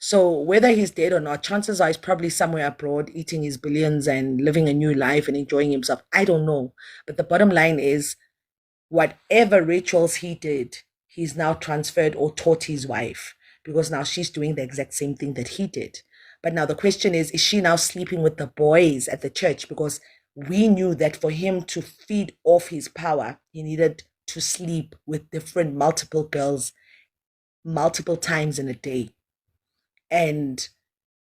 So whether he's dead or not, chances are he's probably somewhere abroad eating his billions and living a new life and enjoying himself. I don't know. But the bottom line is whatever rituals he did, he's now transferred or taught his wife because now she's doing the exact same thing that he did. But now the question is she now sleeping with the boys at the church? Because we knew that for him to feed off his power, he needed to sleep with different multiple girls multiple times in a day. And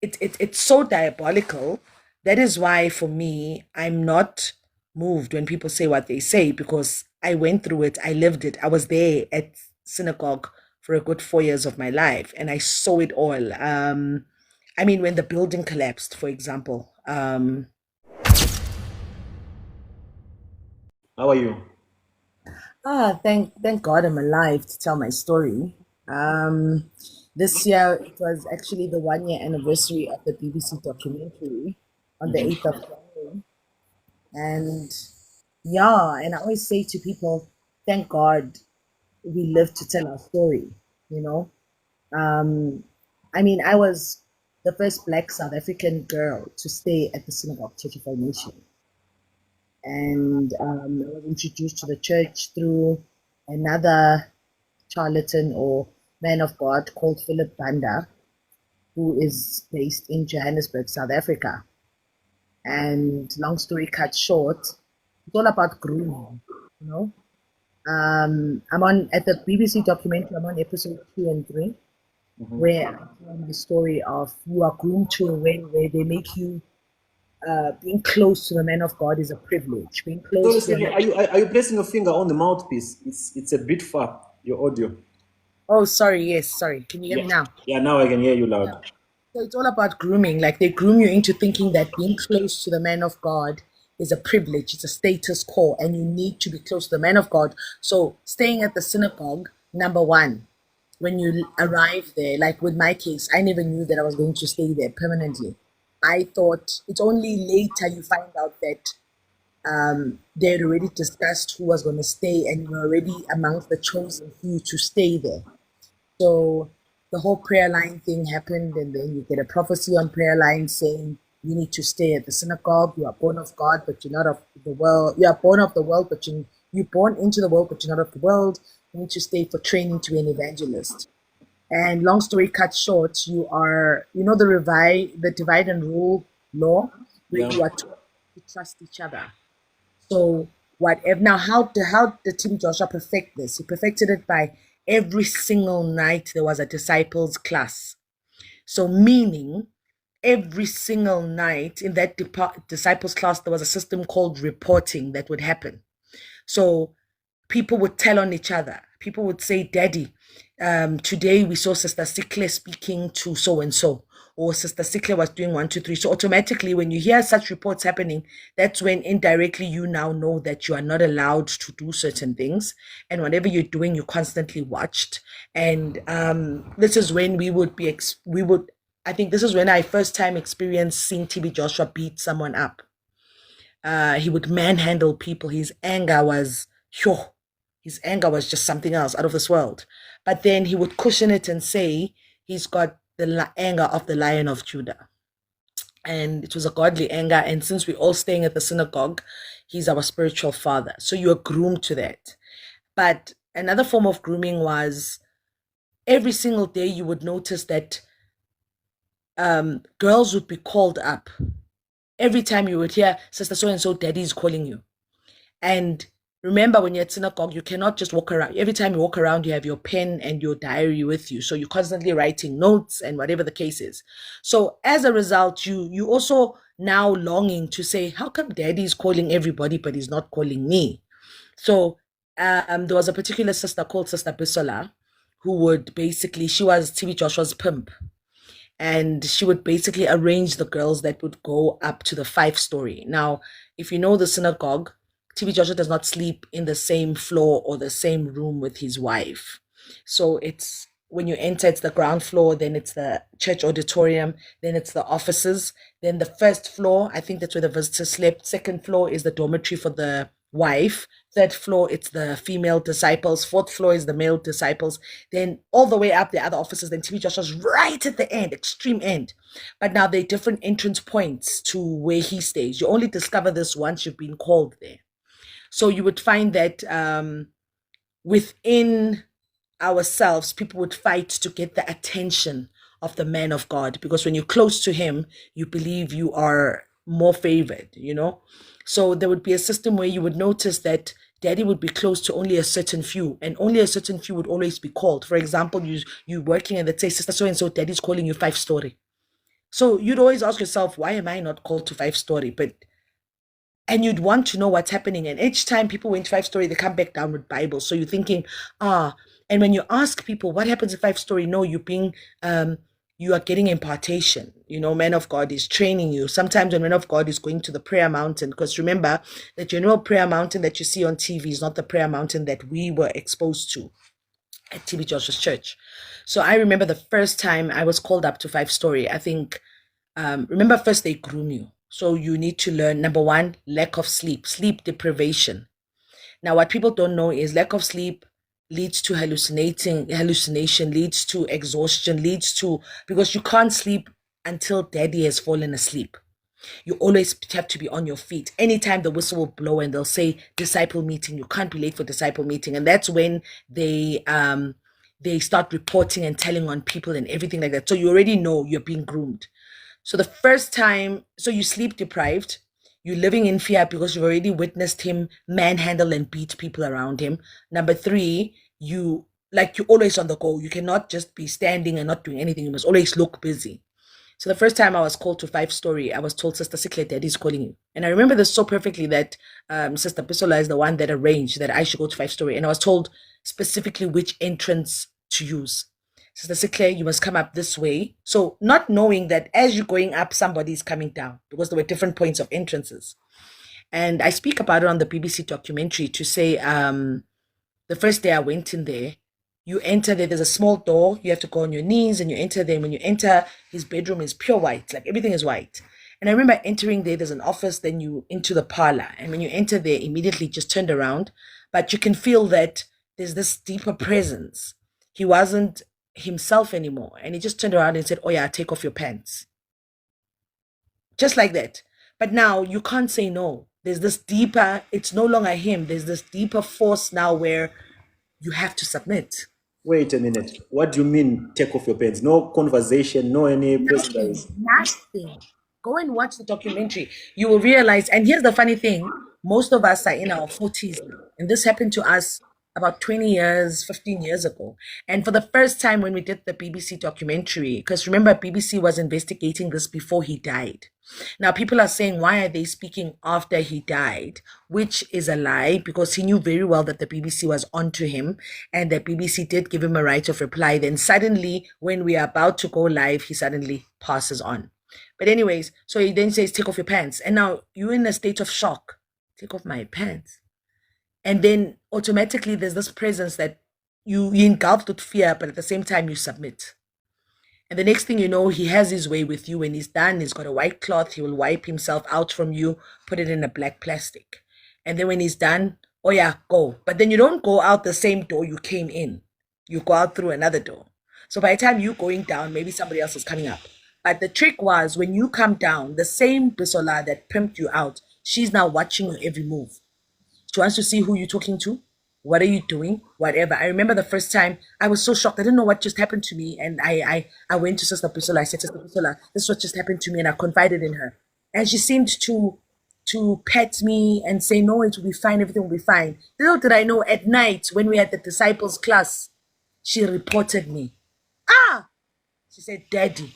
it's so diabolical. That is why for me, I'm not moved when people say what they say because I went through it, I lived it, I was there at synagogue for a good 4 years of my life and I saw it all. I mean, when the building collapsed, for example. How are you? Thank God I'm alive to tell my story. Um, this year it was actually the 1 year anniversary of the BBC documentary on the 8th of January. And yeah, and I always say to people, thank God we live to tell our story, you know? Um, I mean, I was the first Black South African girl to stay at the Synagogue Church of All Nations. And I was introduced to the church through another charlatan or man of God called Philip Banda, who is based in Johannesburg, South Africa. And long story cut short, it's all about grooming, you know. I'm on at the BBC documentary. I'm on episode 2 and 3, Mhm. where I tell my story of you are groomed to a way where they make you being close to the man of God is a privilege. Being Sorry, close to the Sihle, man. are you placing your finger on the mouthpiece? It's a bit far, your audio. Oh, sorry. Yes, sorry. Can you hear Yeah. me now? Yeah, now I can hear you Yeah. loud. So it's all about grooming. Like they groom you into thinking that being close to the man of God is a privilege, it's a status quo, and you need to be close to the man of God. So staying at the synagogue, number one, when you arrive there, like with my case, I never knew that I was going to stay there permanently. I thought it's only later you find out that they had already discussed who was going to stay, and you were already amongst the chosen few to stay there. So the whole prayer line thing happened, and then you get a prophecy on prayer line saying you need to stay at the synagogue. You are born of God, but you're not of the world. You are born of the world, but you're born into the world, but you're not of the world. You need to stay for training to be an evangelist. And long story cut short, you are, the divide and rule law, where Yeah. you are taught to trust each other. So whatever. Now, how did Tim Joshua perfect this? He perfected it by every single night there was a disciples class. So meaning every single night in that disciples class there was a system called reporting that would happen. So people would tell on each other. People would say, Daddy, today we saw Sister Sihle speaking to so and so, or Sister Sihle was doing one, two, three. So automatically, when you hear such reports happening, that's when indirectly you now know that you are not allowed to do certain things. And whatever you're doing, you're constantly watched. And this is when I think this is when I first time experienced seeing TB Joshua beat someone up. He would manhandle people. Phew, his anger was just something else out of this world. But then he would cushion it and say he's got the anger of the Lion of Judah. And it was a godly anger. And since we're all staying at the synagogue, he's our spiritual father. So you're groomed to that. But another form of grooming was every single day you would notice that girls would be called up. Every time you would hear, Sister so and so, daddy is calling you. And remember, when you're at synagogue, you cannot just walk around. Every time you walk around, you have your pen and your diary with you. So you're constantly writing notes and whatever the case is. So as a result, you also now longing to say, how come daddy is calling everybody, but he's not calling me? So there was a particular sister called Sister Bisola who would basically, she was TB Joshua's pimp. And she would basically arrange the girls that would go up to the 5 story. Now, if you know the synagogue, TB Joshua does not sleep in the same floor or the same room with his wife. So it's when you enter, it's the ground floor, then it's the church auditorium, then it's the offices, then the first floor, I think that's where the visitors slept. Second floor is the dormitory for the wife. Third floor, it's the female disciples. Fourth floor is the male disciples. Then all the way up, the other offices. Then TB Joshua's right at the end, extreme end. But now there are different entrance points to where he stays. You only discover this once you've been called there. So you would find that within ourselves, people would fight to get the attention of the man of God, because when you're close to him, you believe you are more favored, you know? So there would be a system where you would notice that daddy would be close to only a certain few, and only a certain few would always be called. For example, you working and they'd say, Sister so and so, daddy's calling you 5 story. So you'd always ask yourself, why am I not called to 5 story? And you'd want to know what's happening. And each time people went 5 story, they come back down with Bible. So you're thinking, and when you ask people what happens in 5 story, no, you are getting impartation. You know, man of God is training you. Sometimes when man of God is going to the prayer mountain, because remember, the general prayer mountain that you see on TV is not the prayer mountain that we were exposed to at TB Joshua's church. So I remember the first time I was called up to 5 story. I think, remember, first they groom you. So you need to learn, number one, lack of sleep deprivation. Now, what people don't know is lack of sleep leads to hallucination, leads to exhaustion, because you can't sleep until daddy has fallen asleep. You always have to be on your feet. Anytime the whistle will blow and they'll say disciple meeting, you can't be late for disciple meeting. And that's when they start reporting and telling on people and everything like that. So you already know you're being groomed. So the first time, so you sleep deprived, you're living in fear because you've already witnessed him manhandle and beat people around him. Number three, you're always on the go. You cannot just be standing and not doing anything. You must always look busy. So the first time I was called to 5 story, I was told, Sister Sihle, daddy's calling you. And I remember this so perfectly that Sister Bisola is the one that arranged that I should go to 5 story. And I was told specifically which entrance to use. Sister Sihle, you must come up this way. So not knowing that as you're going up, somebody's coming down, because there were different points of entrances. And I speak about it on the BBC documentary to say the first day I went in there, you enter there, there's a small door, you have to go on your knees and you enter there. When you enter, his bedroom is pure white, like everything is white. And I remember entering there, there's an office, then you into the parlor. And when you enter there, immediately just turned around. But you can feel that there's this deeper presence. He wasn't himself anymore. And he just turned around and said, oh yeah, take off your pants. Just like that. But now you can't say no. There's this deeper, it's no longer him. There's this deeper force now where you have to submit. Wait a minute. What do you mean take off your pants? No conversation, no any Nothing, presence. nothing. Go and watch the documentary. You will realize, and here's the funny thing, most of us are in our 40s now. And this happened to us about 20 years, 15 years ago. And for the first time when we did the BBC documentary, because remember, BBC was investigating this before he died. Now, people are saying, why are they speaking after he died? Which is a lie, because he knew very well that the BBC was onto him and the BBC did give him a right of reply. Then suddenly, when we are about to go live, he suddenly passes on. But anyways, so he then says, take off your pants. And now you're in a state of shock. Take off my pants. And then automatically there's this presence that you engulfed with fear, but at the same time you submit. And the next thing you know, he has his way with you. When he's done, he's got a white cloth. He will wipe himself out from you, put it in a black plastic. And then when he's done, oh yeah, go. But then you don't go out the same door you came in. You go out through another door. So by the time you're going down, maybe somebody else is coming up. But the trick was when you come down, the same Bisola that pimped you out, she's now watching your every move. She wants to see who you're talking to. What are you doing? Whatever. I remember the first time I was so shocked. I didn't know what just happened to me. And I went to Sister Bisola. I said, Sister Bisola, this is what just happened to me. And I confided in her. And she seemed to pet me and say, no, it will be fine. Everything will be fine. Little did I know, at night when we had the disciples class, she reported me. She said, Daddy,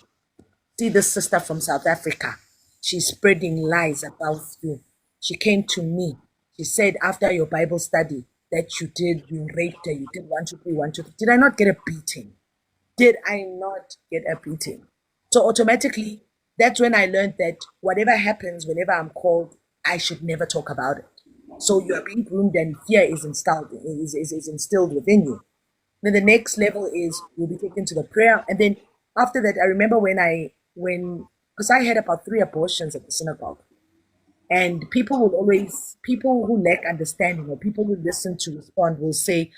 see this sister from South Africa. She's spreading lies about you. She came to me. She said after your Bible study that you raped her, you did 1, 2, 3, 1, 2, 3. Did I not get a beating? Did I not get a beating? So automatically, that's when I learned that whatever happens, whenever I'm called, I should never talk about it. So you are being groomed and fear is instilled within you. Then the next level is you'll be taken to the prayer. And then after that, I remember because I had about 3 abortions at the synagogue. And people who lack understanding or people who listen to respond will say,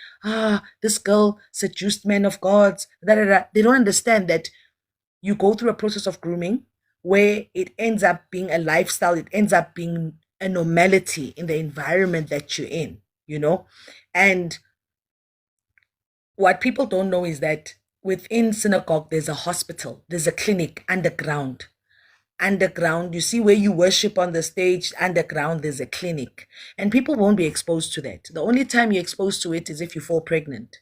this girl seduced men of God. Da, da, da. They don't understand that you go through a process of grooming where it ends up being a lifestyle, it ends up being a normality in the environment that you're in, you know? And what people don't know is that within synagogue, there's a hospital, there's a clinic underground. Underground, you see where you worship on the stage, underground, there's a clinic. And people won't be exposed to that. The only time you're exposed to it is if you fall pregnant.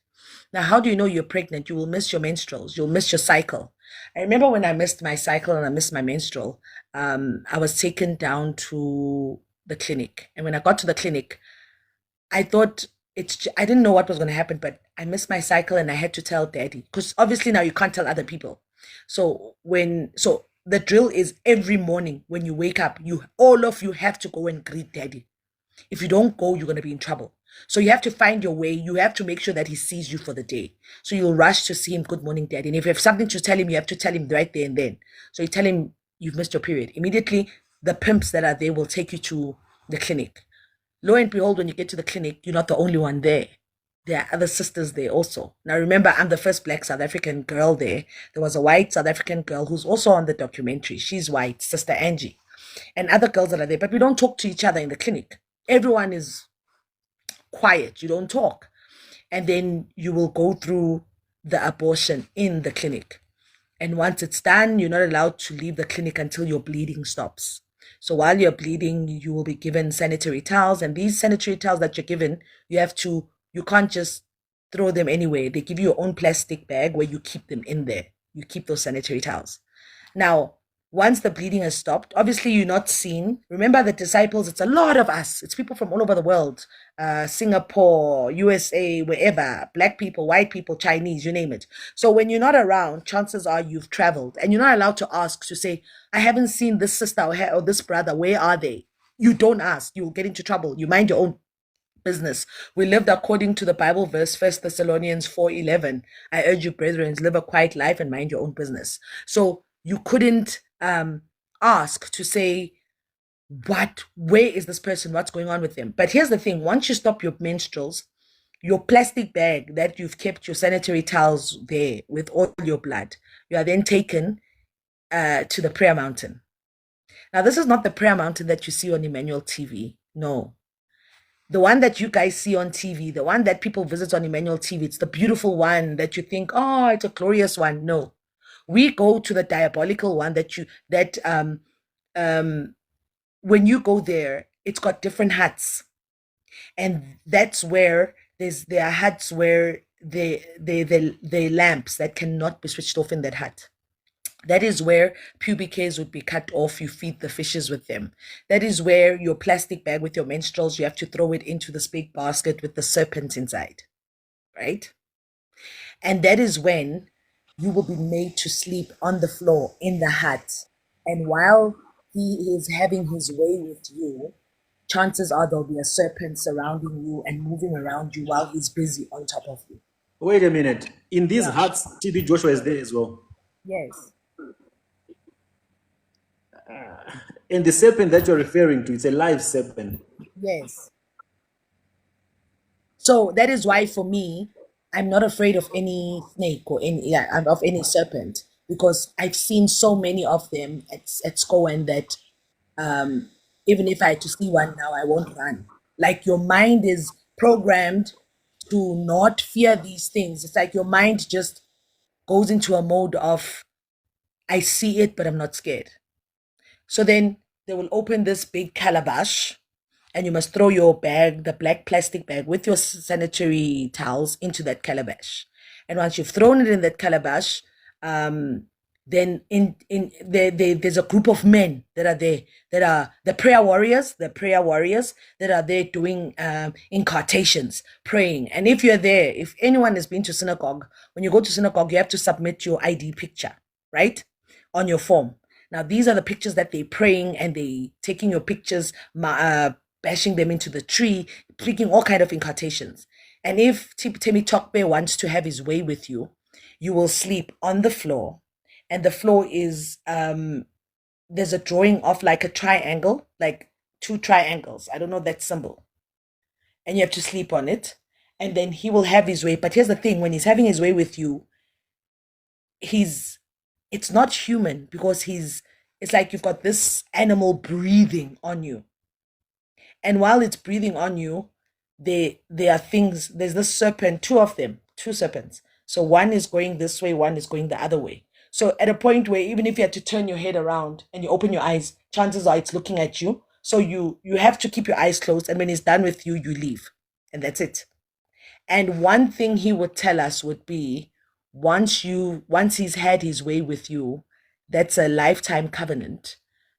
Now, how do you know you're pregnant? You will miss your menstruals, you'll miss your cycle. I remember when I missed my cycle and I missed my menstrual, I was taken down to the clinic. And when I got to the clinic, I thought I didn't know what was going to happen, but I missed my cycle and I had to tell daddy because obviously now you can't tell other people. So the drill is every morning when you wake up, all of you have to go and greet daddy. If you don't go, you're going to be in trouble. So you have to find your way. You have to make sure that he sees you for the day. So you'll rush to see him, good morning, daddy. And if you have something to tell him, you have to tell him right there and then. So you tell him you've missed your period. Immediately, the pimps that are there will take you to the clinic. Lo and behold, when you get to the clinic, you're not the only one there. There are other sisters there also. Now remember, I'm the first Black South African girl there. There was a white South African girl who's also on the documentary. She's white, Sister Angie. And other girls that are there. But we don't talk to each other in the clinic. Everyone is quiet. You don't talk. And then you will go through the abortion in the clinic. And once it's done, you're not allowed to leave the clinic until your bleeding stops. So while you're bleeding, you will be given sanitary towels. And these sanitary towels that you're given, you can't just throw them anywhere. They give you your own plastic bag where you keep them in there. You keep those sanitary towels. Now, once the bleeding has stopped, obviously you're not seen. Remember the disciples, it's a lot of us. It's people from all over the world. Singapore, USA, wherever. Black people, white people, Chinese, you name it. So when you're not around, chances are you've traveled. And you're not allowed to ask to say, I haven't seen this sister or this brother. Where are they? You don't ask. You'll get into trouble. You mind your own business. We lived according to the Bible verse, 1 Thessalonians 4:11. I urge you, brethren, live a quiet life and mind your own business. So you couldn't ask to say, where is this person? What's going on with them? But here's the thing. Once you stop your menstruals, your plastic bag that you've kept your sanitary towels there with all your blood, you are then taken to the prayer mountain. Now, this is not the prayer mountain that you see on Emmanuel TV. No. The one that you guys see on TV, the one that people visit on Emmanuel TV, it's the beautiful one that you think, oh, it's a glorious one. No. We go to the diabolical one when you go there, it's got different huts. And that's where there are huts where the lamps that cannot be switched off in that hut. That is where pubic hairs would be cut off. You feed the fishes with them. That is where your plastic bag with your menstruals, you have to throw it into this big basket with the serpent inside, right? And that is when you will be made to sleep on the floor in the hut. And while he is having his way with you, chances are there'll be a serpent surrounding you and moving around you while he's busy on top of you. Wait a minute. In these huts, TB Joshua is there as well. Yes. And the serpent that you're referring to, it's a live serpent. Yes. So that is why for me, I'm not afraid of any snake or of any serpent because I've seen so many of them at SCOAN that even if I had to see one now, I won't run. Like your mind is programmed to not fear these things. It's like your mind just goes into a mode of, I see it, but I'm not scared. So then they will open this big calabash and you must throw your bag, the black plastic bag with your sanitary towels into that calabash. And once you've thrown it in that calabash, then there's a group of men that are there, that are the prayer warriors that are there doing incantations, praying. And if you're there, if anyone has been to synagogue, when you go to synagogue, you have to submit your ID picture, right, on your form. Now, these are the pictures that they're praying and they taking your pictures, bashing them into the tree, speaking all kind of incantations. And if Temi Tokbe wants to have his way with you, you will sleep on the floor. And the floor is, there's a drawing of like a triangle, like two triangles. I don't know that symbol. And you have to sleep on it. And then he will have his way. But here's the thing, when he's having his way with you, he's it's not human because it's like you've got this animal breathing on you. And while it's breathing on you, there are things, there's this serpent, two of them, two serpents. So one is going this way, one is going the other way. So at a point where even if you had to turn your head around and you open your eyes, chances are it's looking at you. So you have to keep your eyes closed, and when it's done with you, you leave. And that's it. And one thing he would tell us would be, once he's had his way with you, that's a lifetime covenant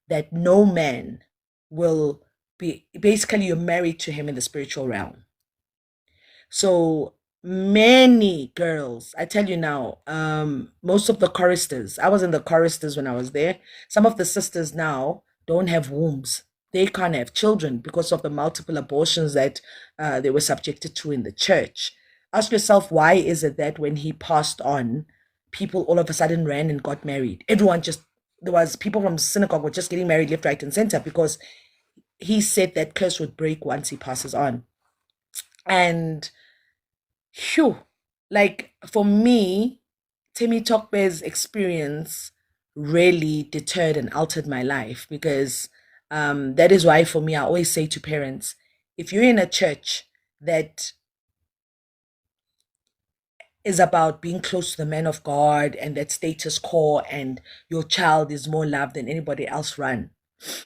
that no man will be, basically you're married to him in the spiritual realm. So many girls, I tell you now, most of the choristers, I was in the choristers when I was there. Some of the sisters now don't have wombs. They can't have children because of the multiple abortions that they were subjected to in the church. Ask yourself, why is it that when he passed on, people all of a sudden ran and got married? Everyone just, there was people from synagogue were just getting married left, right, and center because he said that curse would break once he passes on. And phew, like for me, Temi Tokbe's experience really deterred and altered my life because that is why for me, I always say to parents, if you're in a church that is about being close to the man of God and that status quo and your child is more loved than anybody else, run,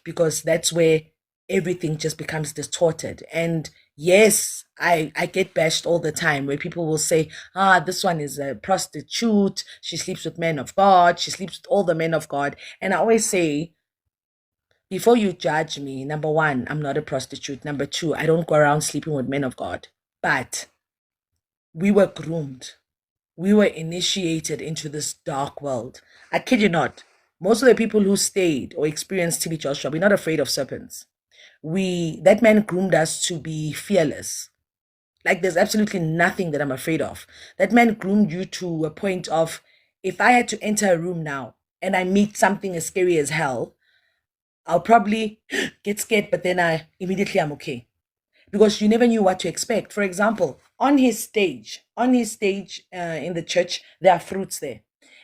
because that's where everything just becomes distorted. And yes, I get bashed all the time where people will say, this one is a prostitute, she sleeps with men of God, she sleeps with all the men of God. And I always say, before you judge me, number one, I'm not a prostitute. Number two, I don't go around sleeping with men of God. But we were groomed. We were initiated into this dark world. I kid you not. Most of the people who stayed or experienced TB Joshua, we're not afraid of serpents. That man groomed us to be fearless. Like there's absolutely nothing that I'm afraid of. That man groomed you to a point of, if I had to enter a room now and I meet something as scary as hell, I'll probably get scared, but then I'm okay. Because you never knew what to expect. For example, on his stage in the church, there are fruits there.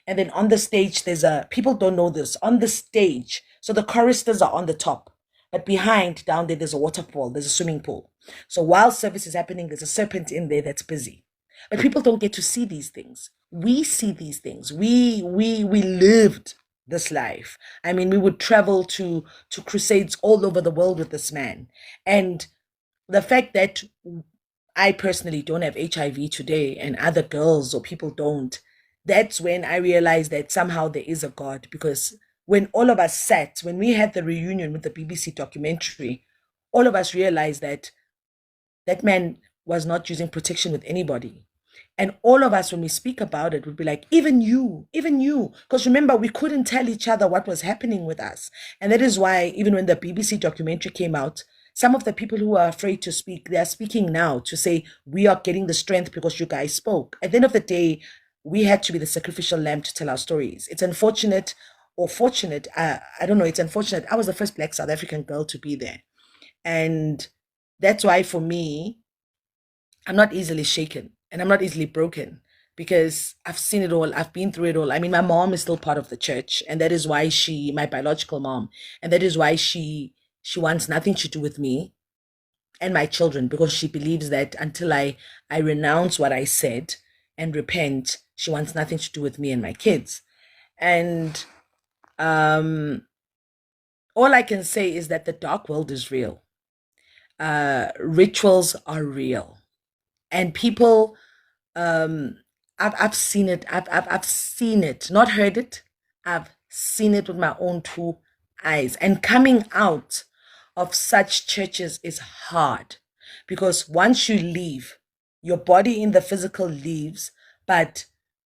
And then on the stage, people don't know this, on the stage, so the choristers are on the top. But behind, down there, there's a waterfall, there's a swimming pool. So while service is happening, there's a serpent in there that's busy. But people don't get to see these things. We see these things. We lived this life. I mean, we would travel to crusades all over the world with this man. And the fact that I personally don't have HIV today and other girls or people don't, that's when I realized that somehow there is a God. Because when all of us sat, when we had the reunion with the BBC documentary, all of us realized that that man was not using protection with anybody. And all of us, when we speak about it, would be like, even you. Because remember, we couldn't tell each other what was happening with us. And that is why, even when the BBC documentary came out, some of the people who are afraid to speak, they are speaking now to say, we are getting the strength because you guys spoke. At the end of the day, we had to be the sacrificial lamb to tell our stories. It's unfortunate or fortunate. I don't know. It's unfortunate. I was the first Black South African girl to be there. And that's why for me, I'm not easily shaken and I'm not easily broken because I've seen it all. I've been through it all. I mean, my mom is still part of the church, and that is why my biological mom, and that is why she wants nothing to do with me and my children, because she believes that until I renounce what I said and repent, she wants nothing to do with me and my kids. And all I can say is that the dark world is real. Rituals are real, and people. I've seen it. I've seen it, not heard it. I've seen it with my own two eyes. And coming out of such churches is hard because once you leave, your body in the physical leaves. But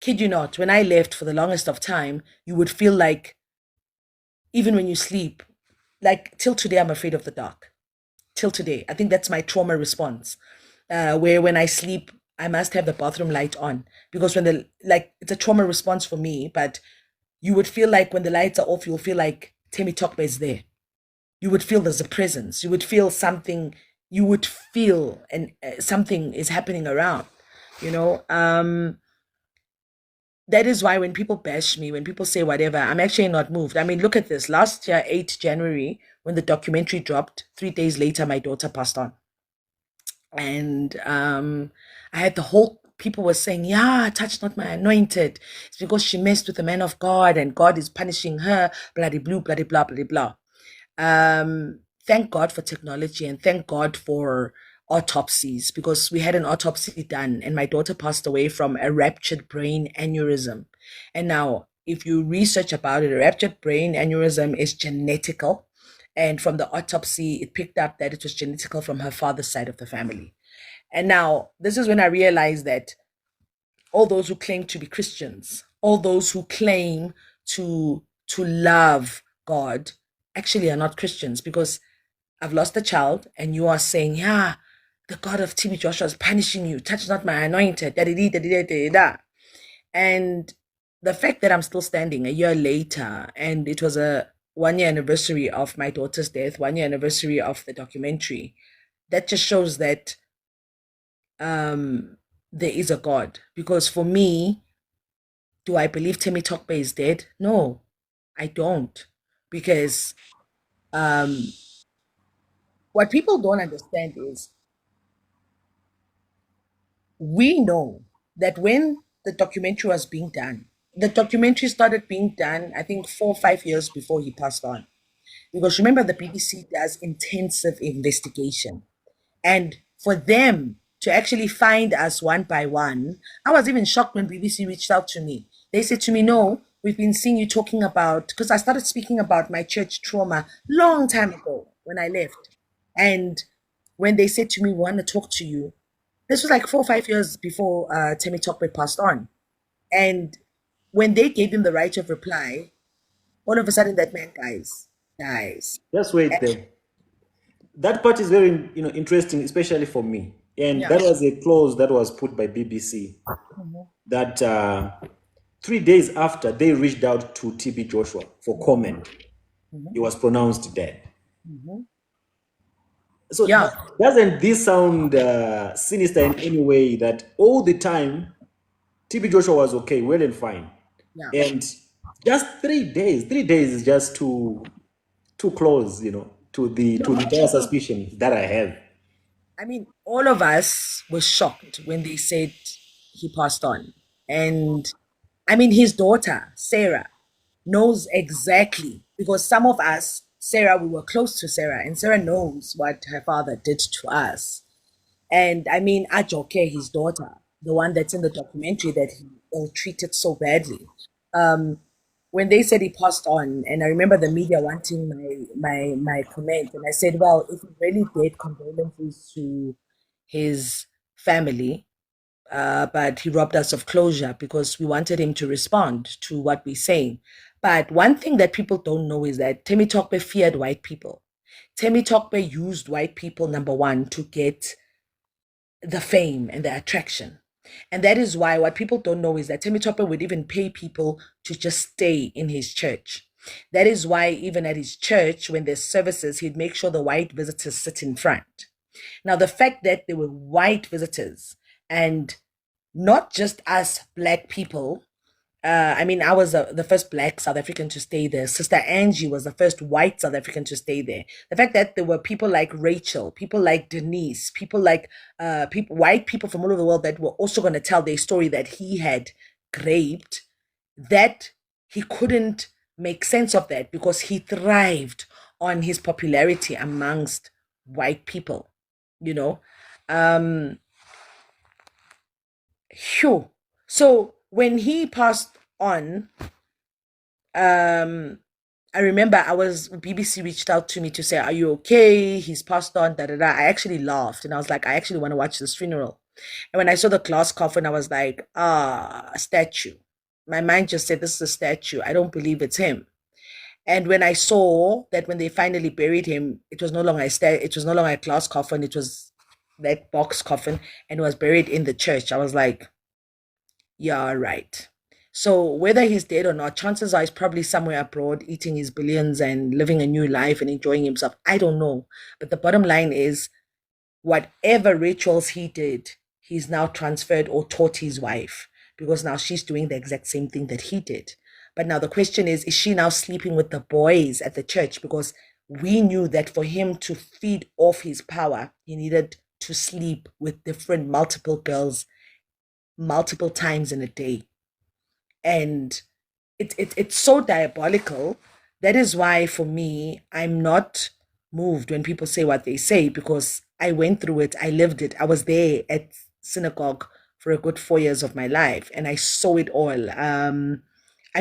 kid you not, when I left for the longest of time, you would feel like, even when you sleep, like till today, I'm afraid of the dark. Till today, I think that's my trauma response. Where when I sleep, I must have the bathroom light on because it's a trauma response for me. But you would feel like when the lights are off, you'll feel like Temi Tokbe is there. you would feel there's a presence. You would feel something. You would feel and something is happening around. You know, that is why when people bash me, when people say whatever, I'm actually not moved. I mean, look at this. Last year, 8 January, when the documentary dropped, 3 days later, my daughter passed on. And I had the whole people were saying, yeah, touch not my anointed. It's because she messed with the man of God and God is punishing her, bloody blue, bloody blah, bloody blah. Thank God for technology and thank God for autopsies because we had an autopsy done and my daughter passed away from a ruptured brain aneurysm. And now, if you research about it, a ruptured brain aneurysm is genetical. And from the autopsy, it picked up that it was genetical from her father's side of the family. And now, this is when I realized that all those who claim to be Christians, all those who claim to love God, actually are not Christians because I've lost a child, and you are saying, yeah, the God of TB Joshua is punishing you. Touch not my anointed. Da, da, da, da, da, da, da. And the fact that I'm still standing a year later, and it was a 1 year anniversary of my daughter's death, 1 year anniversary of the documentary, that just shows that there is a God. Because for me, do I believe Timmy Tokbe is dead? No, I don't. Because what people don't understand is we know that when the documentary was being done, the documentary started being done, I think 4 or 5 years before he passed on. Because remember, the BBC does intensive investigation. And for them to actually find us one by one, I was even shocked when BBC reached out to me. They said to me, no, we've been seeing you talking about, because I started speaking about my church trauma long time ago when I left. And when they said to me, we want to talk to you, this was like 4 or 5 years before Temi Tokwe passed on. And when they gave him the right of reply, all of a sudden that man dies. Just wait there. That part is very, interesting, especially for me. And Yeah. that was a clause that was put by BBC Mhm. that 3 days after they reached out to TB Joshua for comment, Mhm. he was pronounced dead. Mhm. So Yeah. doesn't this sound sinister in any way that all the time TB Joshua was okay, well and fine, Yeah. and just 3 days, 3 days is just too close, to the No, entire suspicion that I have. I mean, all of us were shocked when they said he passed on. And I mean, his daughter, Sarah, knows exactly because some of us, Sarah, we were close to Sarah, and Sarah knows what her father did to us. And I mean, Ajoke, his daughter, the one that's in the documentary that he ill treated so badly. When they said he passed on, and I remember the media wanting my comment, and I said, well, if he really did, condolences to his family, but he robbed us of closure because we wanted him to respond to what we're saying. But one thing that people don't know is that Temi Tokbe feared white people. Temi Tokbe used white people, number one, to get the fame and the attraction. And that is why what people don't know is that Temi Topper would even pay people to just stay in his church. That is why even at his church, when there's services, he'd make sure the white visitors sit in front. Now, the fact that there were white visitors and not just us black people, I mean, I was the first black South African to stay there. Sister Angie was the first white South African to stay there. The fact that there were people like Rachel, people like Denise, people like white people from all over the world that were also going to tell their story that he had raped, that he couldn't make sense of that because he thrived on his popularity amongst white people, you know. Um, Phew. So when he passed on, um I remember BBC reached out to me to say, are you okay? He's passed on, da da da. I actually laughed and I was like, I actually want to watch this funeral. And when I saw the glass coffin, I was like, a statue. My mind just said, this is a statue. I don't believe it's him. And when I saw that when they finally buried him, it was no longer it was no longer a glass coffin, it was that box coffin, and it was buried in the church. I was like, yeah, right. So whether he's dead or not, chances are he's probably somewhere abroad eating his billions and living a new life and enjoying himself. I don't know. But the bottom line is whatever rituals he did, he's now transferred or taught his wife because now she's doing the exact same thing that he did. But now the question is she now sleeping with the boys at the church? Because we knew that for him to feed off his power, he needed to sleep with different multiple girls multiple times in a day. And it's so diabolical. That is why for me, I'm not moved when people say what they say because I went through it, I lived it. I was there at synagogue for a good 4 years of my life and I saw it all. I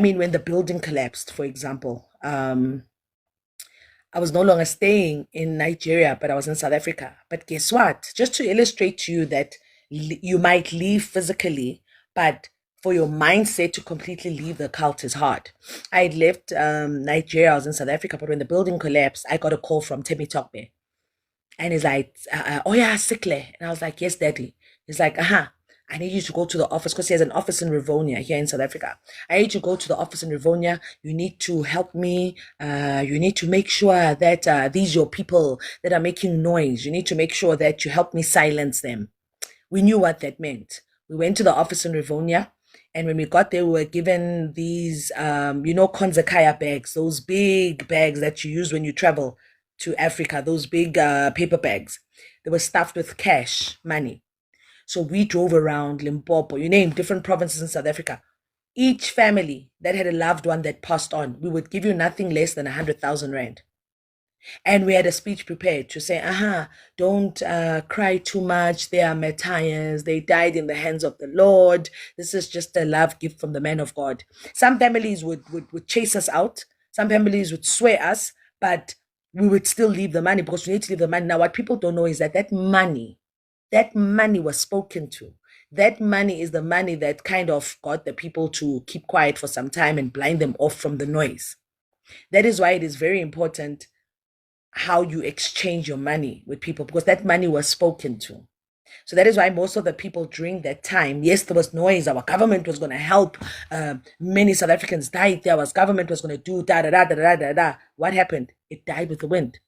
mean, when the building collapsed, for example, I was no longer staying in Nigeria, but I was in South Africa. But guess what? Just to illustrate to you that you might leave physically, but for your mindset to completely leave the cult is hard. I had left Nigeria, I was in South Africa, but when the building collapsed, I got a call from Temi Tokbe. And he's like, oh yeah, Sihle. And I was like, yes, daddy. He's like, I need you to go to the office because he has an office in Rivonia here in South Africa. I need you to go to the office in Rivonia. You need to help me. You need to make sure that these your people that are making noise. You need to make sure that you help me silence them. We knew what that meant. We went to the office in Rivonia. And when we got there, we were given these, Konzakaya bags, those big bags that you use when you travel to Africa, those big paper bags. They were stuffed with cash, money. So we drove around Limpopo, you name different provinces in South Africa. Each family that had a loved one that passed on, we would give you nothing less than 100,000 rand. And we had a speech prepared to say, don't cry too much. They are martyrs. They died in the hands of the Lord. This is just a love gift from the man of God. Some families would chase us out. Some families would swear us, but we would still leave the money because we need to leave the money. Now, what people don't know is that money was spoken to. That money is the money that kind of got the people to keep quiet for some time and blind them off from the noise. That is why it is very important how you exchange your money with people because that money was spoken to. So that is why most of the people during that time, yes, there was noise. Our government was going to help. Many South Africans died there. Our government was going to do da da da da da da da. What happened? It died with the wind.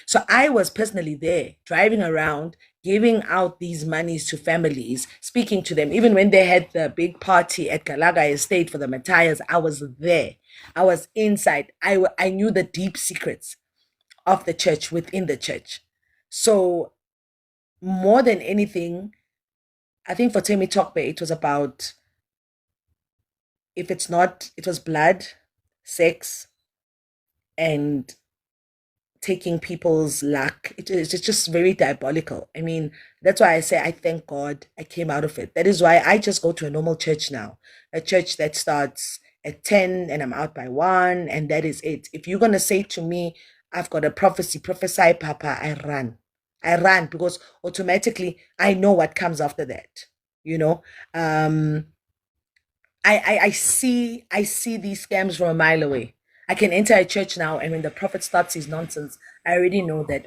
So I was personally there, driving around, giving out these monies to families, speaking to them. Even when they had the big party at Galaga Estate for the Matthias, I was there. I was inside. I knew the deep secrets of the church within the church. So more than anything, I think for Temi Tokbe, it was about if it's not, it was blood, sex, and taking people's luck. It's just very diabolical. I mean, that's why I say I thank God I came out of it. That is why I just go to a normal church now, a church that starts at 10 and I'm out by 1, and that is it. If you're going to say to me, I've got a prophecy, prophesy, Papa, I run. I ran because automatically I know what comes after that. You know, I see these scams from a mile away. I can enter a church now, and when the prophet starts his nonsense, I already know that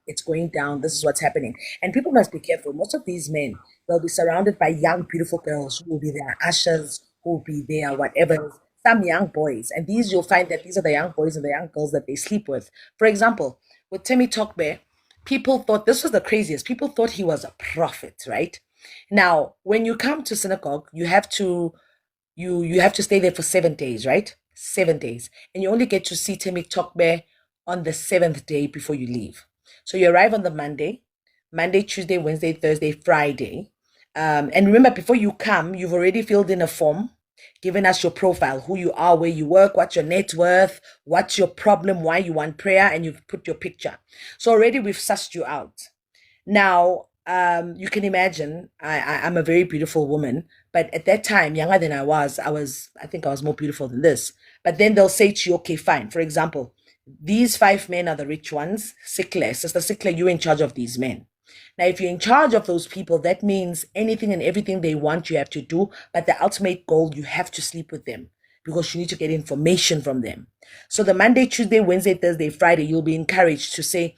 it's going down. This is what's happening, and people must be careful. Most of these men, they'll be surrounded by young, beautiful girls who will be their ushers, who will be their whatever. Some young boys, and these you'll find that these are the young boys and the young girls that they sleep with. For example, with Temi Tokbe, people thought this was the craziest. People thought he was a prophet, right? Now, when you come to synagogue, you have to stay there for 7 days, right? 7 days. And you only get to see Temi Tokbe on the seventh day before you leave. So you arrive on the Monday, Tuesday, Wednesday, Thursday, Friday. And remember, before you come, you've already filled in a form, given us your profile, who you are, where you work, what's your net worth, what's your problem, why you want prayer, and you've put your picture. So already we've sussed you out. Now, you can imagine I'm a very beautiful woman, but at that time, younger than I think I was more beautiful than this. But then they'll say to you, okay, fine. For example, these 5 men are the rich ones. Sihle, Sister Sihle, you're in charge of these men. Now, if you're in charge of those people, that means anything and everything they want, you have to do. But the ultimate goal, you have to sleep with them because you need to get information from them. So the Monday, Tuesday, Wednesday, Thursday, Friday, you'll be encouraged to say,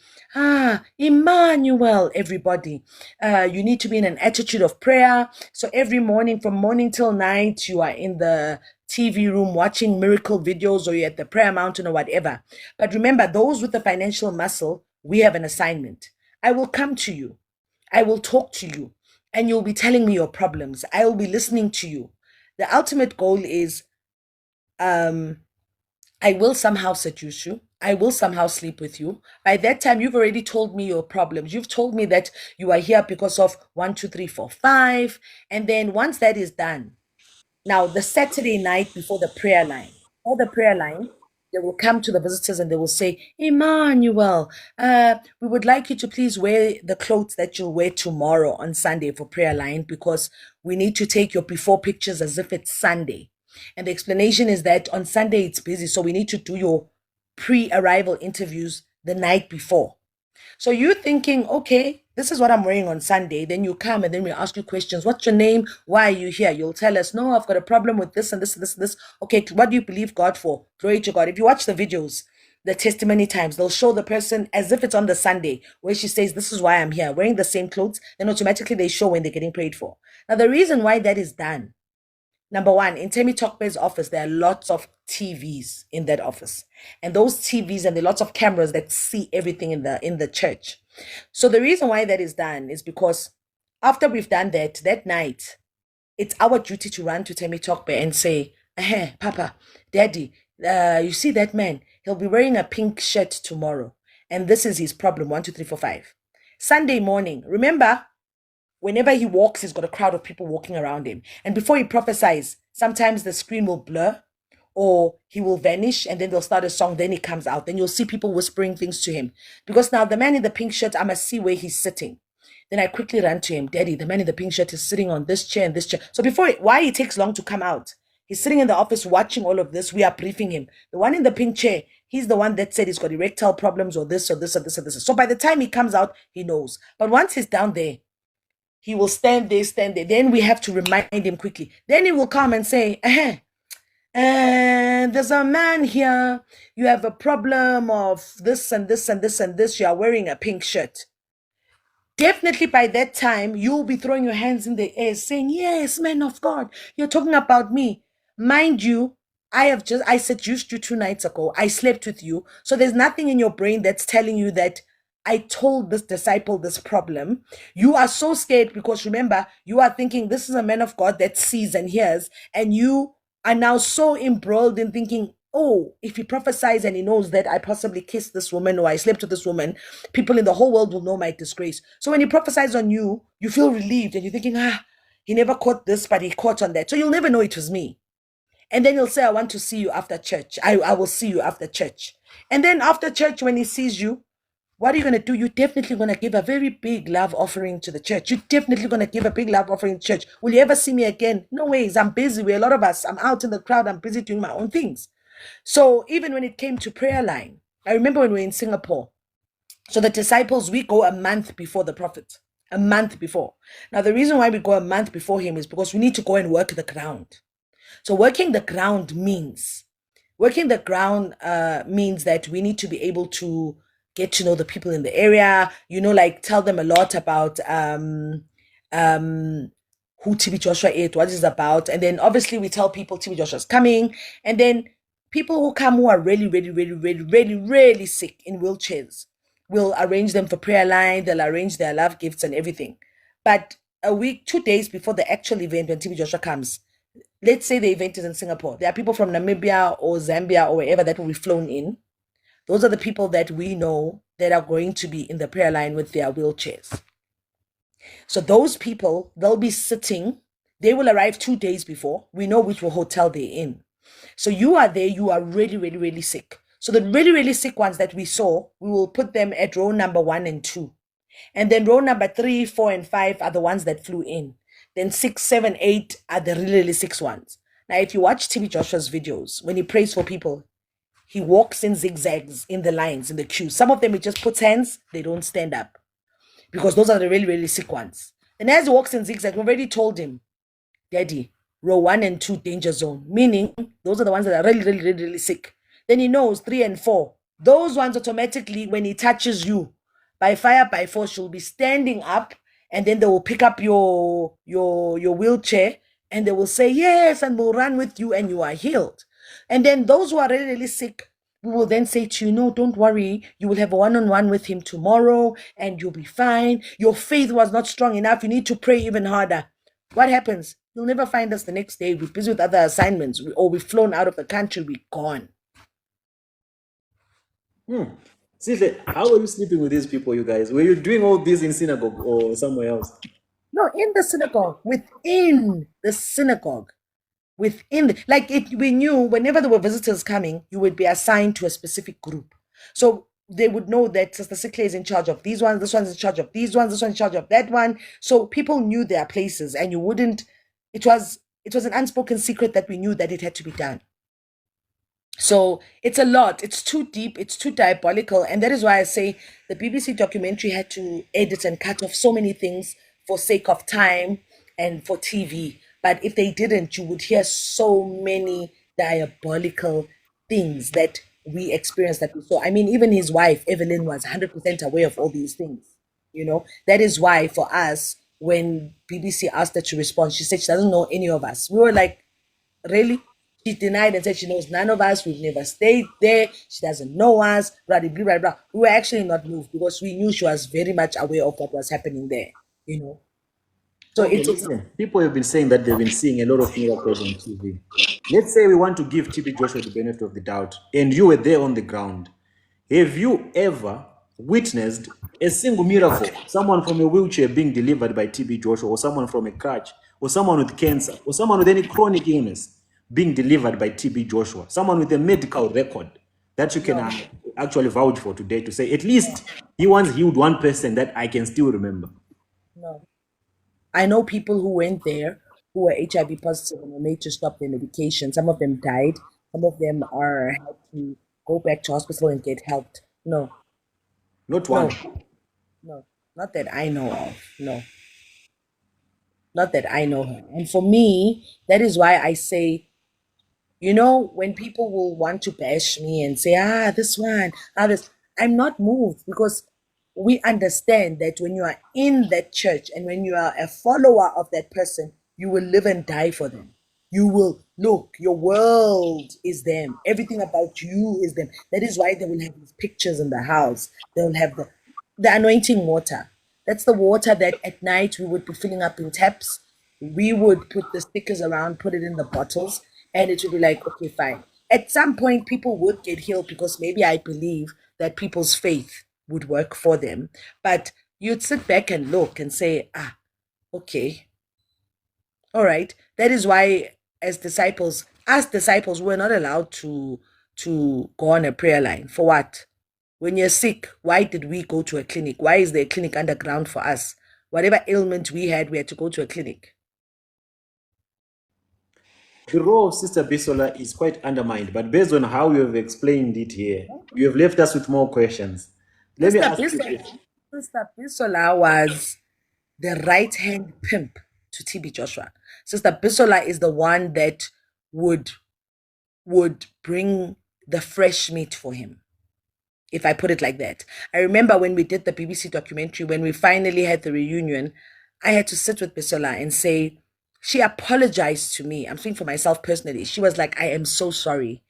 Emmanuel, everybody. You need to be in an attitude of prayer. So every morning, from morning till night, you are in the TV room watching miracle videos, or you're at the prayer mountain or whatever. But remember, those with the financial muscle, we have an assignment. I will come to you. I will talk to you, and you'll be telling me your problems. I will be listening to you. The ultimate goal is um I will somehow seduce you. I will somehow sleep with you. By that time, you've already told me your problems. You've told me that you are here because of one, two, three, four, five. And then once that is done, now the Saturday night before the prayer line, or the prayer line, they will come to the visitors and they will say, Emmanuel, we would like you to please wear the clothes that you'll wear tomorrow on Sunday for prayer line, because we need to take your before pictures as if it's Sunday. And the explanation is that on Sunday it's busy, so we need to do your pre-arrival interviews the night before. So you're thinking, okay, this is what I'm wearing on Sunday. Then you come and then we ask you questions. What's your name? Why are you here? You'll tell us, no, I've got a problem with this and this and this and this. Okay, what do you believe God for? Glory to God. If you watch the videos, the testimony times, they'll show the person as if it's on the Sunday where she says, this is why I'm here, wearing the same clothes. Then automatically they show when they're getting prayed for. Now, the reason why that is done, number one, in Temi Tokbe's office, there are lots of TVs in that office. And those TVs, and there are lots of cameras that see everything in the church. So the reason why that is done is because after we've done that night, it's our duty to run to Temi Tokbe and say, Papa, Daddy, you see that man? He'll be wearing a pink shirt tomorrow. And this is his problem, 1, 2, 3, 4, 5. Sunday morning, remember, whenever he walks, he's got a crowd of people walking around him. And before he prophesies, sometimes the screen will blur or he will vanish, and then they'll start a song, then he comes out. Then you'll see people whispering things to him. Because now the man in the pink shirt, I must see where he's sitting. Then I quickly ran to him. Daddy, the man in the pink shirt is sitting on this chair and this chair. So why he takes long to come out? He's sitting in the office watching all of this. We are briefing him. The one in the pink chair, he's the one that said he's got erectile problems or this or this or this or this. So by the time he comes out, he knows. But once he's down there, he will stand there. Then we have to remind him quickly. Then he will come and say, and there's a man here. You have a problem of this and this and this and this. You are wearing a pink shirt. Definitely by that time, you'll be throwing your hands in the air saying, yes, man of God, you're talking about me. Mind you, I seduced you 2 nights ago. I slept with you. So there's nothing in your brain that's telling you that I told this disciple this problem. You are so scared because remember, you are thinking this is a man of God that sees and hears, and you are now so embroiled in thinking, oh, if he prophesies and he knows that I possibly kissed this woman or I slept with this woman, people in the whole world will know my disgrace. So when he prophesies on you, you feel relieved and you're thinking, he never caught this, but he caught on that. So you'll never know it was me. And then he'll say, I want to see you after church. I will see you after church. And then after church, when he sees you, what are you going to do? You're definitely going to give a very big love offering to the church. You're definitely going to give a big love offering to church. Will you ever see me again? No ways. I'm busy. We're a lot of us. I'm out in the crowd. I'm busy doing my own things. So even when it came to prayer line, I remember when we were in Singapore. So the disciples, we go a month before the prophet. A month before. Now, the reason why we go a month before him is because we need to go and work the ground. So working the ground means that we need to be able to get to know the people in the area, like tell them a lot about who TB Joshua is, what it's about. And then obviously we tell people TB Joshua's coming. And then people who come who are really, really, really, really, really, really sick in wheelchairs, we'll arrange them for prayer line. They'll arrange their love gifts and everything. But a week, 2 days before the actual event, when TB Joshua comes, let's say the event is in Singapore. There are people from Namibia or Zambia or wherever that will be flown in. Those are the people that we know that are going to be in the prayer line with their wheelchairs. So those people, they'll be sitting. They will arrive 2 days before. We know which hotel they're in. So you are there. You are really, really, really sick. So the really, really sick ones that we saw, we will put them at row number 1 and 2. And then row number 3, 4, and 5 are the ones that flew in. Then 6, 7, 8 are the really, really sick ones. Now, if you watch TB Joshua's videos, when he prays for people, he walks in zigzags in the lines, in the queues. Some of them, he just puts hands, they don't stand up. Because those are the really, really sick ones. And as he walks in zigzag, we already told him, Daddy, row 1 and 2, danger zone. Meaning, those are the ones that are really, really, really, really sick. Then he knows 3 and 4. Those ones automatically, when he touches you, by fire, by force, you'll be standing up, and then they will pick up your wheelchair, and they will say yes, and we'll run with you, and you are healed. And then those who are really, really sick, we will then say to you, no, don't worry, you will have a one-on-one with him tomorrow, and you'll be fine. Your faith was not strong enough, you need to pray even harder. What happens? You'll never find us the next day. We're busy with other assignments, or we've flown out of the country, we're gone. Sihle, how are you sleeping with these people, you guys? Were you doing all this in synagogue or somewhere else? No, in the synagogue, within the synagogue, like it, we knew whenever there were visitors coming, you would be assigned to a specific group. So they would know that Sister Sihle is in charge of these ones, this one's in charge of these ones, this one's in charge of that one. So people knew their places, and you wouldn't. It was an unspoken secret that we knew that it had to be done. So it's a lot. It's too deep. It's too diabolical. And that is why I say the BBC documentary had to edit and cut off so many things for sake of time and for TV. But if they didn't, you would hear so many diabolical things that we experienced, that we saw. I mean, even his wife, Evelyn, was 100% aware of all these things. That is why for us, when BBC asked her to respond, she said she doesn't know any of us. We were like, really? She denied and said she knows none of us. We've never stayed there. She doesn't know us. Blah, blah, blah, blah. We were actually not moved because we knew she was very much aware of what was happening there. You know. So Okay, it's listen. People have been saying that they've been seeing a lot of miracles on TV. Let's say we want to give TB Joshua the benefit of the doubt, and you were there on the ground. Have you ever witnessed a single miracle? Someone from a wheelchair being delivered by TB Joshua, or someone from a crutch, or someone with cancer, or someone with any chronic illness being delivered by TB Joshua? Someone with a medical record that you can no, actually vouch for today to say, at least he once healed one person that I can still remember. no. I know people who went there who were HIV positive and were made to stop their medication. Some of them died. Some of them are had to go back to hospital and get helped. No, Not no, one. no. Not that I know of. No, not that I know her. And for me, that is why I say, when people will want to bash me and say, this one, this, I'm not moved, because we understand that when you are in that church and when you are a follower of that person, you will live and die for them. You will look, your world is them. Everything about you is them. That is why they will have these pictures in the house. They'll have the anointing water. That's the water that at night we would be filling up in taps. We would put the stickers around, put it in the bottles, and it would be like, okay, fine. At some point, people would get healed because maybe I believe that people's faith would work for them. But you'd sit back and look and say, okay, all right. That is why, as disciples, we're not allowed to go on a prayer line. For what? When you're sick, why did we go to a clinic? Why is there a clinic underground for us? Whatever ailment we had to go to a clinic. The role of Sister Bisola is quite undermined, but based on how you have explained it here, you have left us with more questions. Let me Sister ask you Bisola, this. Sister Bisola was the right hand pimp to TB Joshua. Sister Bisola is the one that would would bring the fresh meat for him, if I put it like that. I remember when we did the BBC documentary, when we finally had the reunion, I had to sit with Bisola and say, she apologized to me. I'm speaking for myself personally. She was like, I am so sorry.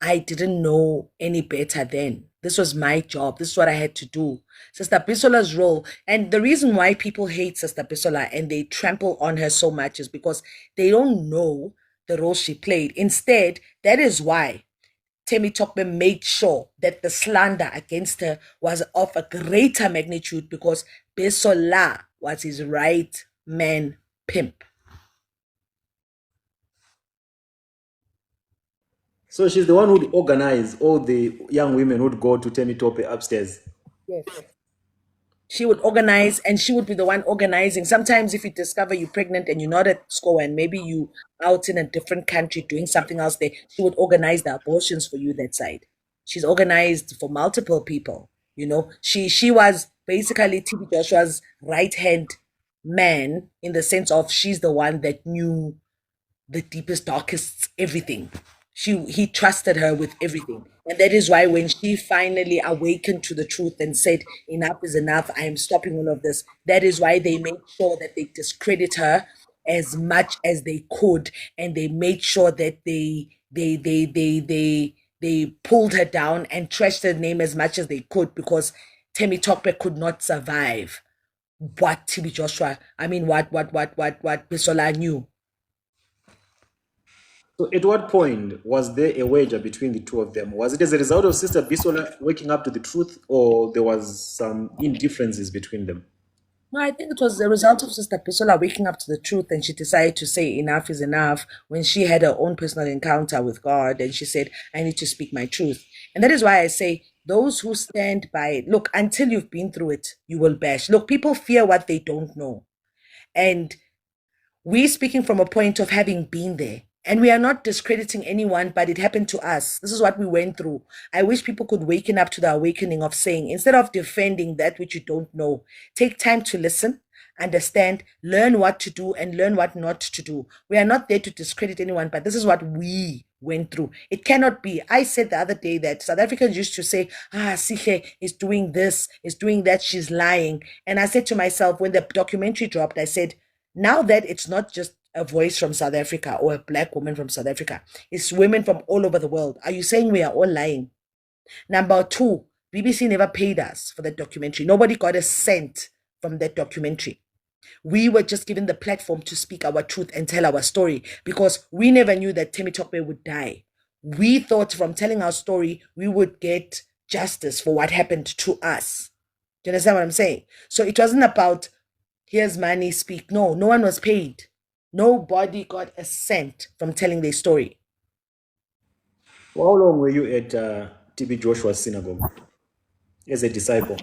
I didn't know any better then. This was my job. This is what I had to do. Sister Bisola's role, and the reason why people hate Sister Bisola and they trample on her so much is because they don't know the role she played. Instead, that is why Temi Tokbe made sure that the slander against her was of a greater magnitude, because Bisola was his right man pimp. So she's the one who'd organize all the young women who'd go to Temitope upstairs. Yes. She would organize, and she would be the one organizing. Sometimes if you discover you're pregnant and you're not at SCOAN, and maybe you out in a different country doing something else there, she would organize the abortions for you that side. She's organized for multiple people. She was basically TB Joshua's right hand man, in the sense of she's the one that knew the deepest, darkest everything. He trusted her with everything. And that is why when she finally awakened to the truth and said, enough is enough, I am stopping all of this, that is why they made sure that they discredit her as much as they could, and they made sure that they pulled her down and trashed her name as much as they could, because Temi Tokbe could not survive what TB Joshua, I mean, what Bisola knew. So at what point was there a wager between the two of them? Was it as a result of Sister Bisola waking up to the truth, or there was some indifferences between them? No, I think it was the result of Sister Pisola waking up to the truth, and she decided to say enough is enough when she had her own personal encounter with God, and she said, I need to speak my truth. And that is why I say, those who stand by it, look, until you've been through it, you will bash. Look, people fear what they don't know. And we speaking from a point of having been there. And we are not discrediting anyone, but it happened to us. This is what we went through. I wish people could waken up to the awakening of saying, instead of defending that which you don't know, take time to listen, understand, learn what to do, and learn what not to do. We are not there to discredit anyone, but this is what we went through. It cannot be. I said the other day that South Africans used to say, Sihle is doing this, is doing that, she's lying. And I said to myself, when the documentary dropped, I said, now that it's not just a voice from South Africa or a black woman from South Africa, it's women from all over the world. Are you saying we are all lying? Number two, BBC never paid us for that documentary. Nobody got a cent from that documentary. We were just given the platform to speak our truth and tell our story, because we never knew that Temi Tokbe would die. We thought from telling our story, we would get justice for what happened to us. Do you understand what I'm saying? So it wasn't about, here's money, speak. No, no one was paid. Nobody got a cent from telling their story. For how long were you at TB Joshua's synagogue as a disciple?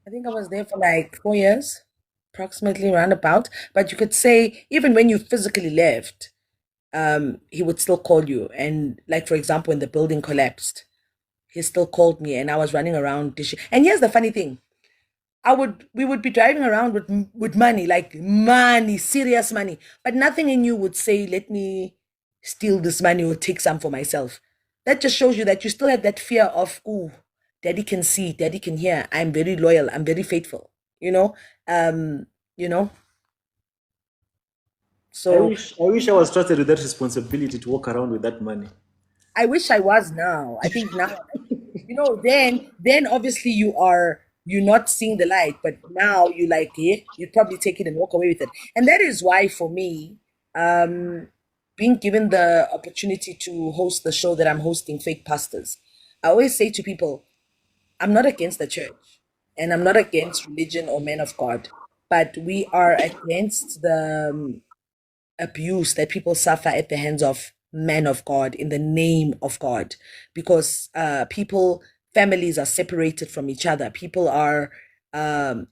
I think I was there for like 4 years, approximately roundabout. But you could say, even when you physically left, he would still call you. And like, for example, when the building collapsed, he still called me, and I was running around dishing. And here's the funny thing. We would be driving around with money, like money, serious money, but nothing in you would say, let me steal this money or take some for myself. That just shows you that you still have that fear of, oh, daddy can see, daddy can hear, I'm very loyal, I'm very faithful, you know? Um, you know, I so wish I wish I was trusted with that responsibility to walk around with that money. I wish I was now. I think now, then obviously you're not seeing the light, but now you like, yeah, you'd probably take it and walk away with it. And that is why for me, um being given the opportunity to host the show that I'm hosting, Fake Pastors, I always say to people, I'm not against the church, and I'm not against religion or men of God, but we are against the abuse that people suffer at the hands of men of God in the name of God, because families are separated from each other. People are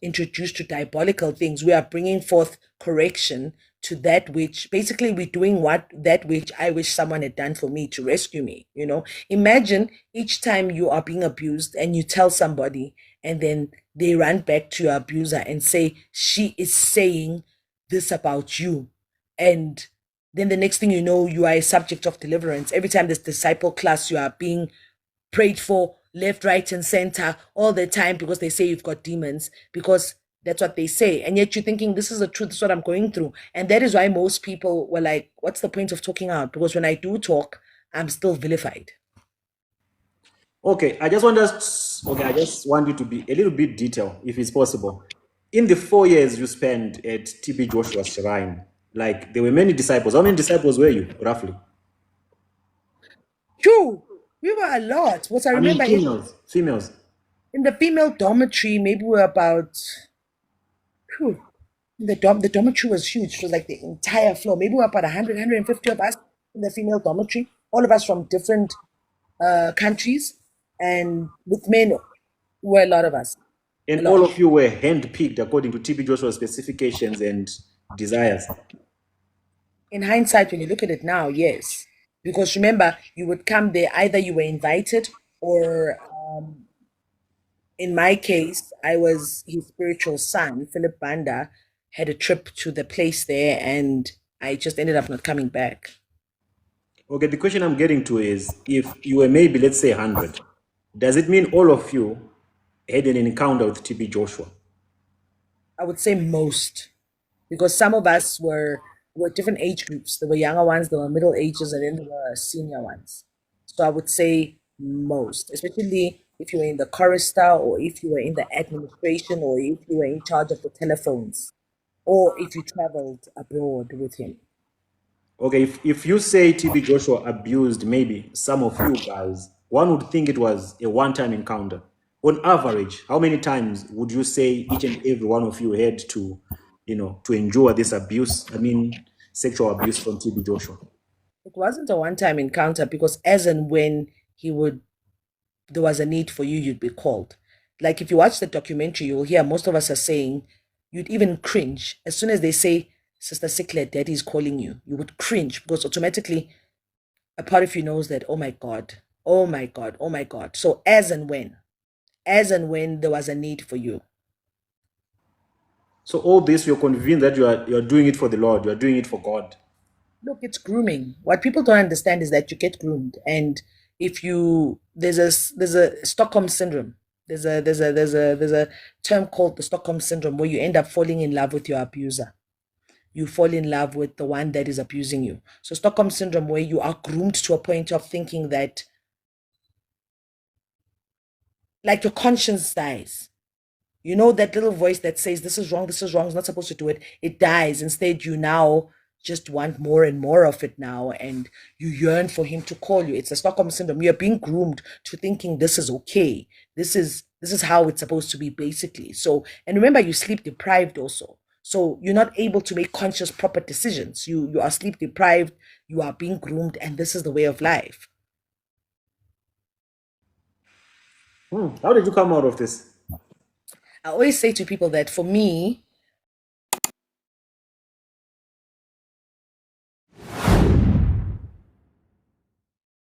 introduced to diabolical things. We are bringing forth correction to that which, basically, we're doing that which I wish someone had done for me to rescue me. Imagine each time you are being abused and you tell somebody, and then they run back to your abuser and say, she is saying this about you. And then the next thing you know, you are a subject of deliverance. Every time there's disciple class, you are being prayed for left, right, and center all the time, because they say you've got demons, because that's what they say. And yet you're thinking, this is the truth, this is what I'm going through. And that is why most people were like, what's the point of talking out? Because when I do talk, I'm still vilified. Okay, I just want you to be a little bit detailed, if it's possible. In the 4 years you spent at TB Joshua's shrine, like there were many disciples. How many disciples were you, roughly? True. We were a lot. What I I mean, remember is, females. in the female dormitory, maybe we were about, whew, the dormitory was huge. It was like the entire floor. Maybe we're about 100, of us in the female dormitory. All of us from different countries, and with men, were a lot of us. A And all lot. of you were handpicked according to TB Joshua's specifications and desires. In hindsight, when you look at it now, yes. Because remember, you would come there, either you were invited, or in my case, I was his spiritual son. Philip Banda had a trip to the place there, and I just ended up not coming back. Okay, the question I'm getting to is if you were maybe, let's say, 100, does it mean all of you had an encounter with TB Joshua? I would say most, because some of us were different age groups. There were younger ones, there were middle ages, and then there were senior ones. So I would say most, especially if you were in the chorister, or if you were in the administration, or if you were in charge of the telephones, or if you traveled abroad with him. Okay, if you say TB Joshua abused maybe some of you guys, one would think it was a one-time encounter. On average, how many times would you say each and every one of you had to, to endure this abuse? I mean, sexual abuse from TB Joshua. It wasn't a one-time encounter, because as and when he would there was a need for you, you'd be called. Like if you watch the documentary, you'll hear most of us are saying, you'd even cringe as soon as they say, Sister Sihle, Daddy's calling you. You would cringe, because automatically a part of you knows that, oh my God, oh my God, oh my God. So as and when there was a need for you. So all this, you're convinced that you're doing it for the Lord, you're doing it for God. Look, it's grooming. What people don't understand is that you get groomed, and if you there's a Stockholm syndrome. There's a term called the Stockholm syndrome, where you end up falling in love with your abuser. You fall in love with the one that is abusing you. So Stockholm syndrome, where you are groomed to a point of thinking that, like, your conscience dies. You know, that little voice that says, this is wrong, it's not supposed to do it. It dies. Instead, you now just want more and more of it now, and you yearn for him to call you. It's a Stockholm syndrome. You're being groomed to thinking this is okay. This is how it's supposed to be, basically. So, and remember, you sleep deprived also. So you're not able to make conscious, proper decisions. You are sleep deprived, you are being groomed, and this is the way of life. How did you come out of this? I always say to people that, for me,